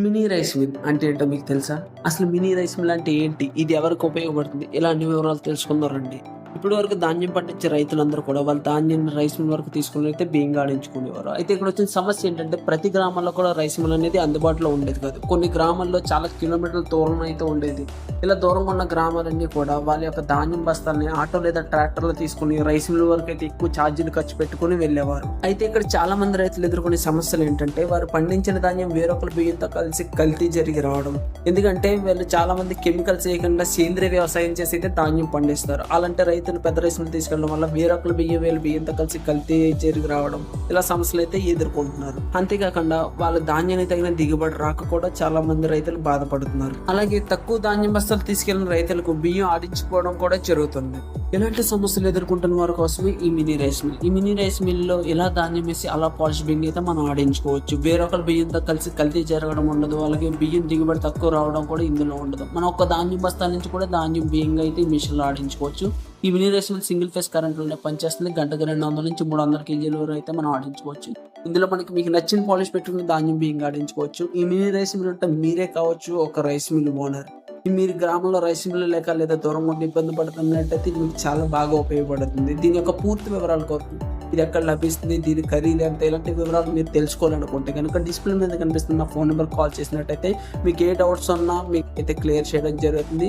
Mini rice mill అంటే ఏంటో మీకు తెలుసా? అసలు మినీ రైస్ మిల్ అంటే ఏంటి? ఇది ఎవరికి ఉపయోగపడుతుంది? ఇలాంటి వివరాలు తెలుసుకుందాం రండి. ఇప్పటి వరకు ధాన్యం పండించే రైతులందరూ కూడా వాళ్ళ ధాన్యాన్ని రైస్ మిల్ వరకు తీసుకొని అయితే బియ్యంగా ఆడించుకునేవారు. అయితే ఇక్కడ వచ్చిన సమస్య ఏంటంటే ప్రతి గ్రామాల్లో కూడా రైస్ మిల్ అనేది అందుబాటులో ఉండేది కాదు. కొన్ని గ్రామాల్లో చాలా కిలోమీటర్ల దూరం అయితే ఉండేది. ఇలా దూరంగా ఉన్న గ్రామాలన్నీ కూడా వాళ్ళ యొక్క ధాన్యం బస్తాల్ని ఆటో లేదా ట్రాక్టర్లో తీసుకుని రైస్ మిల్ వరకు అయితే ఎక్కువ ఛార్జీలు ఖర్చు పెట్టుకుని వెళ్ళేవారు. అయితే ఇక్కడ చాలా మంది రైతులు ఎదుర్కొనే సమస్యలు ఏంటంటే వారు పండించిన ధాన్యం వేరొకరి బియ్యంతో కలిసి కల్తీ జరిగి రావడం. ఎందుకంటే వీళ్ళు చాలా మంది కెమికల్స్ వేయకుండా సేంద్రియ వ్యవసాయం చేసి అయితే ధాన్యం పండిస్తారు. అలాంటి రైతులు పెద్ద రైస్ మిల్ తీసుకెళ్ళడం వల్ల వేరొకరి బియ్యం వీళ్ళ బియ్యంతో కలిసి కల్తీ జరిగి రావడం, ఇలా సమస్యలు అయితే ఎదుర్కొంటున్నారు. అంతేకాకుండా వాళ్ళ ధాన్యానికి తగిన దిగుబడి రాక కూడా చాలా మంది రైతులు బాధపడుతున్నారు. అలాగే తక్కువ ధాన్యం బస్తాలు తీసుకెళ్లిన రైతులకు బియ్యం ఆడించుకోవడం కూడా జరుగుతుంది. ఇలాంటి సమస్యలు ఎదుర్కొంటున్న వారి కోసమే ఈ మినీ రైస్ మిల్. ఈ మినీ రైస్ మిల్ లో ఇలా ధాన్యం వేసి అలా పాలిష్ బియ్యం అయితే మనం ఆడించుకోవచ్చు. వేరొకరి బియ్యంతో కలిసి కల్తీ జరగడం ఉండదు. అలాగే బియ్యం దిగుబడి తక్కువ రావడం కూడా ఇందులో ఉండదు. మనం ఒక ధాన్యం బస్తాల నుంచి కూడా ధాన్యం బియ్యంగా అయితే ఈ మిషన్ లో ఆడించుకోవచ్చు. ఈ mini rice mill single phase కరెంట్లోనే పనిచేస్తుంది. గంటకు 200 నుంచి 300 కేజీల వరకు అయితే మనం ఆడించుకోవచ్చు. ఇందులో మనకి మీకు నచ్చిన పాలిష్ పెట్టుకుని ధాన్యం బియ్యంగా ఆడించుకోవచ్చు. ఈ మినీ రైస్ మిల్ అంటే మీరే కావచ్చు ఒక రైస్ మిల్ ఓనర్. మీరు గ్రామంలో రైస్ మిల్ లేక లేదా దూరం ఉండి ఇబ్బంది పడుతున్నట్టయితే ఇది మీకు చాలా బాగా ఉపయోగపడుతుంది. దీని యొక్క పూర్తి వివరాల కొరకు ఇది ఎక్కడ లభిస్తుంది, దీని ఖరీదు ఎంత, ఇలాంటి వివరాలు మీరు తెలుసుకోవాలనుకుంటే కనుక డిస్ప్లే మీద కనిపిస్తున్న ఫోన్ నెంబర్ కాల్ చేసినట్టయితే మీకు ఏ డౌట్స్ ఉన్నా మీకు అయితే క్లియర్ చేయడం జరుగుతుంది.